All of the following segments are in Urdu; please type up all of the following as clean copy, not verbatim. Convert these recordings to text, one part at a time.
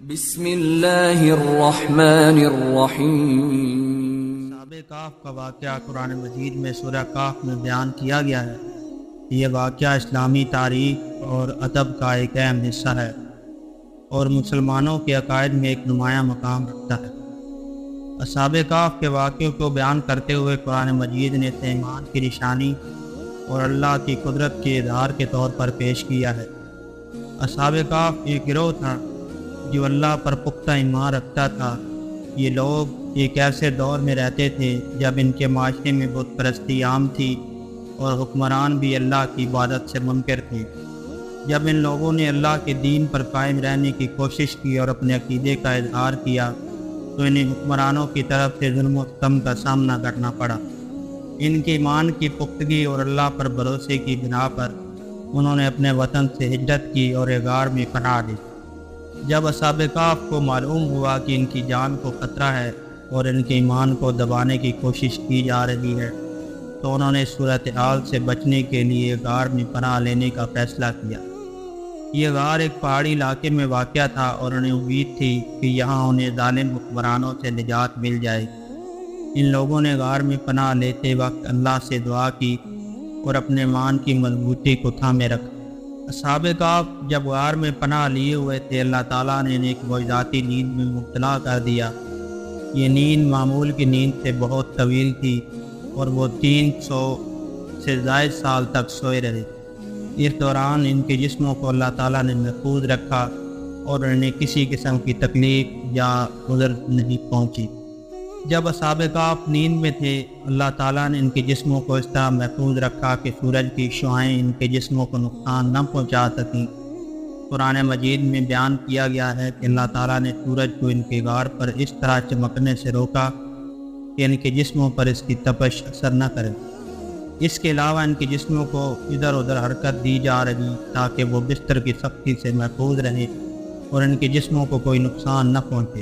بسم اللہ الرحمن الرحیم۔ اصحاب کہف کا واقعہ قرآن مجید میں سورہ کہف میں بیان کیا گیا ہے۔ یہ واقعہ اسلامی تاریخ اور ادب کا ایک اہم حصہ ہے اور مسلمانوں کے عقائد میں ایک نمایاں مقام رکھتا ہے۔ اصحاب کہف کے واقعے کو بیان کرتے ہوئے قرآن مجید نے اسے ایمان کی نشانی اور اللہ کی قدرت کے اظہار کے طور پر پیش کیا ہے۔ اصحاب کہف ایک گروہ تھا جو اللہ پر پختہ ایمان رکھتا تھا۔ یہ لوگ ایک ایسے دور میں رہتے تھے جب ان کے معاشرے میں بت پرستی عام تھی اور حکمران بھی اللہ کی عبادت سے منکر تھے۔ جب ان لوگوں نے اللہ کے دین پر قائم رہنے کی کوشش کی اور اپنے عقیدے کا اظہار کیا تو انہیں حکمرانوں کی طرف سے ظلم و ستم کا سامنا کرنا پڑا۔ ان کے ایمان کی پختگی اور اللہ پر بھروسے کی بنا پر انہوں نے اپنے وطن سے ہجرت کی اور ایک غار میں پناہ لی۔ جب اصحاب کہف کو معلوم ہوا کہ ان کی جان کو خطرہ ہے اور ان کے ایمان کو دبانے کی کوشش کی جا رہی ہے تو انہوں نے صورتحال سے بچنے کے لیے غار میں پناہ لینے کا فیصلہ کیا۔ یہ غار ایک پہاڑی علاقے میں واقع تھا اور انہیں امید تھی کہ یہاں انہیں ظالم حکمرانوں سے نجات مل جائے۔ ان لوگوں نے غار میں پناہ لیتے وقت اللہ سے دعا کی اور اپنے ایمان کی مضبوطی کو تھامے رکھا۔ اصحاب کہف جب غار میں پناہ لیے ہوئے تھے، اللہ تعالیٰ نے انہیں ایک معجزاتی نیند میں مبتلا کر دیا۔ یہ نیند معمول کی نیند سے بہت طویل تھی اور وہ 300 سے زائد سال تک سوئے رہے۔ اس دوران ان کے جسموں کو اللہ تعالیٰ نے محفوظ رکھا اور انہیں کسی قسم کی تکلیف یا عذر نہیں پہنچی۔ جب اصحاب کہف نیند میں تھے، اللہ تعالیٰ نے ان کے جسموں کو اس طرح محفوظ رکھا کہ سورج کی شعاعیں ان کے جسموں کو نقصان نہ پہنچا سکیں۔ قرآن مجید میں بیان کیا گیا ہے کہ اللہ تعالیٰ نے سورج کو ان کے غار پر اس طرح چمکنے سے روکا کہ ان کے جسموں پر اس کی تپش اثر نہ کرے۔ اس کے علاوہ ان کے جسموں کو ادھر ادھر حرکت دی جا رہی تاکہ وہ بستر کی سختی سے محفوظ رہیں اور ان کے جسموں کو کوئی نقصان نہ پہنچے۔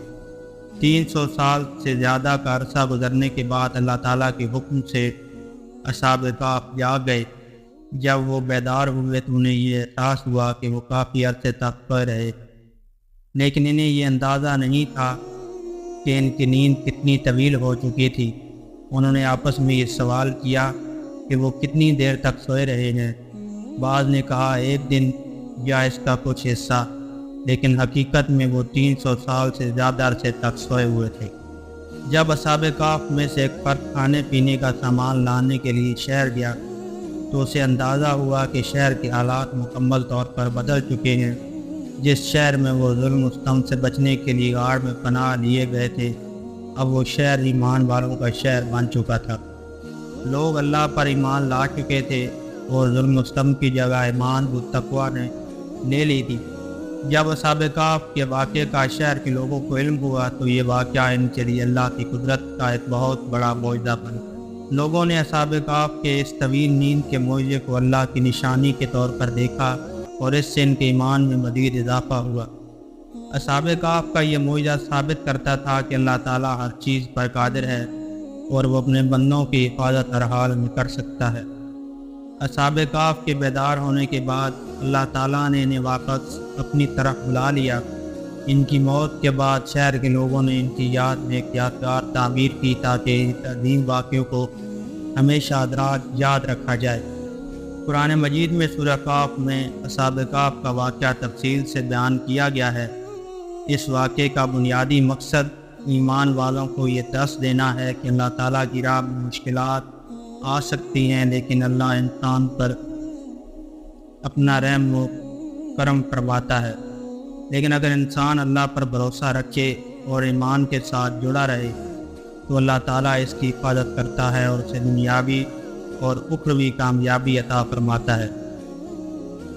300 سال سے زیادہ کا عرصہ گزرنے کے بعد اللہ تعالیٰ کے حکم سے اصحاب کہف جاگ گئے۔ جب وہ بیدار ہوئے تو انہیں یہ احساس ہوا کہ وہ کافی عرصے تک سوئے رہے، لیکن انہیں یہ اندازہ نہیں تھا کہ ان کی نیند کتنی طویل ہو چکی تھی۔ انہوں نے آپس میں یہ سوال کیا کہ وہ کتنی دیر تک سوئے رہے ہیں۔ بعض نے کہا 1 دن یا اس کا کچھ حصہ، لیکن حقیقت میں وہ 300 سال سے زیادہ عرصے تک سوئے ہوئے تھے۔ جب اصحاب کہف میں سے ایک فرد کھانے پینے کا سامان لانے کے لیے شہر گیا تو اسے اندازہ ہوا کہ شہر کے حالات مکمل طور پر بدل چکے ہیں۔ جس شہر میں وہ ظلم و ستم سے بچنے کے لیے غار میں پناہ لیے گئے تھے، اب وہ شہر ایمان والوں کا شہر بن چکا تھا۔ لوگ اللہ پر ایمان لا چکے تھے اور ظلم و ستم کی جگہ ایمان و تقویٰ نے لے لی تھی۔ جب اصحاب کہف کے واقعے کا شہر کے لوگوں کو علم ہوا تو یہ واقعہ ان کے لیے اللہ کی قدرت کا ایک بہت بڑا معجزہ بنا۔ لوگوں نے اصحاب کہف کے اس طویل نیند کے معجزے کو اللہ کی نشانی کے طور پر دیکھا اور اس سے ان کے ایمان میں مزید اضافہ ہوا۔ اصحاب کہف کا یہ معجزہ ثابت کرتا تھا کہ اللہ تعالیٰ ہر چیز پر قادر ہے اور وہ اپنے بندوں کی حفاظت ہر حال میں کر سکتا ہے۔ اصحاب کہف کے بیدار ہونے کے بعد اللہ تعالیٰ نے انہیں واپس اپنی طرف بلا لیا۔ ان کی موت کے بعد شہر کے لوگوں نے ان کی یاد میں ایک یادگار تعمیر کی تاکہ اس عظیم واقعے کو ہمیشہ یاد رکھا جائے۔ قرآن مجید میں سورہ کہف میں اصحاب کہف کا واقعہ تفصیل سے بیان کیا گیا ہے۔ اس واقعے کا بنیادی مقصد ایمان والوں کو یہ درس دینا ہے کہ اللہ تعالیٰ کی راہ میں مشکلات آ سکتی ہیں، لیکن اللہ انسان پر اپنا رحم و کرم فرماتا ہے۔ لیکن اگر انسان اللہ پر بھروسہ رکھے اور ایمان کے ساتھ جڑا رہے تو اللہ تعالیٰ اس کی حفاظت کرتا ہے اور اسے دنیاوی اور اخروی کامیابی عطا فرماتا ہے۔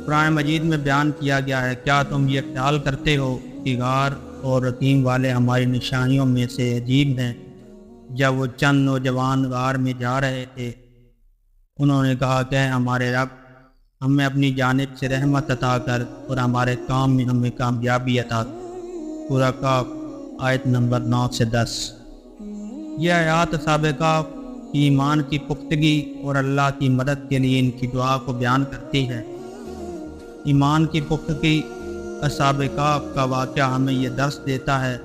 قرآن مجید میں بیان کیا گیا ہے، کیا تم یہ خیال کرتے ہو کہ غار اور رقیم والے ہماری نشانیوں میں سے عجیب ہیں؟ جب وہ چند نوجوان غار میں جا رہے تھے، انہوں نے کہا کہ ہمارے رب، ہمیں اپنی جانب سے رحمت عطا کر اور ہمارے کام میں ہمیں کامیابی عطا کر۔ سورہ کہف آیت نمبر 9 سے 10۔ یہ آیات اصحاب کہف کی ایمان کی پختگی اور اللہ کی مدد کے لیے ان کی دعا کو بیان کرتی ہے۔ ایمان کی پختگی اصحاب کہف کا واقعہ ہمیں یہ درس دیتا ہے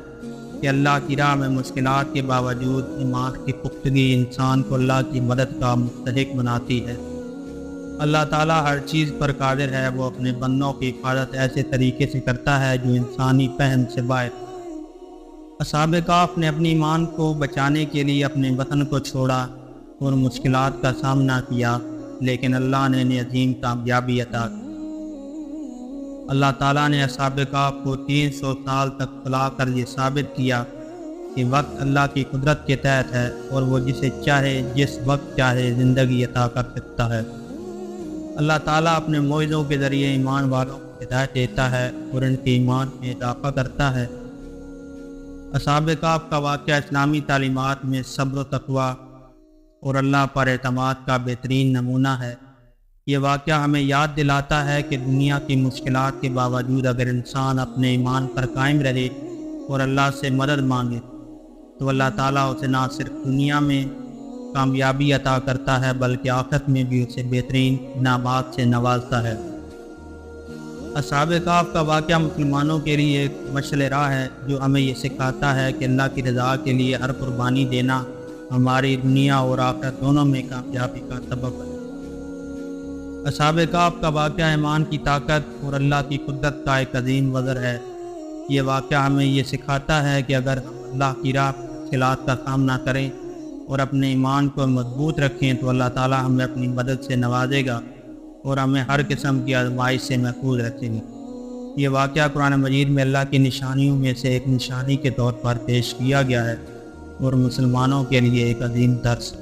کہ اللہ کی راہ میں مشکلات کے باوجود ایمان کی پختگی انسان کو اللہ کی مدد کا مستحق بناتی ہے۔ اللہ تعالیٰ ہر چیز پر قادر ہے، وہ اپنے بندوں کی حفاظت ایسے طریقے سے کرتا ہے جو انسانی فہم سے باہر۔ اصحاب کہف نے اپنی ایمان کو بچانے کے لیے اپنے وطن کو چھوڑا اور مشکلات کا سامنا کیا، لیکن اللہ نے انہیں عظیم کامیابی عطا کی۔ اللہ تعالیٰ نے اصحاب کہف کو 300 سال تک پلا کر یہ ثابت کیا کہ وقت اللہ کی قدرت کے تحت ہے اور وہ جسے چاہے جس وقت چاہے زندگی عطا کر سکتا ہے۔ اللہ تعالیٰ اپنے معجزوں کے ذریعے ایمان والوں کو ہدایت دیتا ہے اور ان کے ایمان میں اضافہ کرتا ہے۔ اصحاب کہف کا واقعہ اسلامی تعلیمات میں صبر و تقویٰ اور اللہ پر اعتماد کا بہترین نمونہ ہے۔ یہ واقعہ ہمیں یاد دلاتا ہے کہ دنیا کی مشکلات کے باوجود اگر انسان اپنے ایمان پر قائم رہے اور اللہ سے مدد مانگے تو اللہ تعالیٰ اسے نہ صرف دنیا میں کامیابی عطا کرتا ہے بلکہ آخرت میں بھی اسے بہترین انعامات سے نوازتا ہے۔ اصحاب کہف کا واقعہ مسلمانوں کے لیے ایک مشعل راہ ہے جو ہمیں یہ سکھاتا ہے کہ اللہ کی رضا کے لیے ہر قربانی دینا ہماری دنیا اور آخرت دونوں میں کامیابی کا سبب ہے۔ اصحاب کہف کا واقعہ ایمان کی طاقت اور اللہ کی قدرت کا ایک عظیم وزر ہے۔ یہ واقعہ ہمیں یہ سکھاتا ہے کہ اگر ہم اللہ کی راہ مشکلات کا سامنا کریں اور اپنے ایمان کو مضبوط رکھیں تو اللہ تعالیٰ ہمیں اپنی مدد سے نوازے گا اور ہمیں ہر قسم کی آزمائش سے محفوظ رکھے گا۔ یہ واقعہ قرآن مجید میں اللہ کی نشانیوں میں سے ایک نشانی کے طور پر پیش کیا گیا ہے اور مسلمانوں کے لیے ایک عظیم درس ہے۔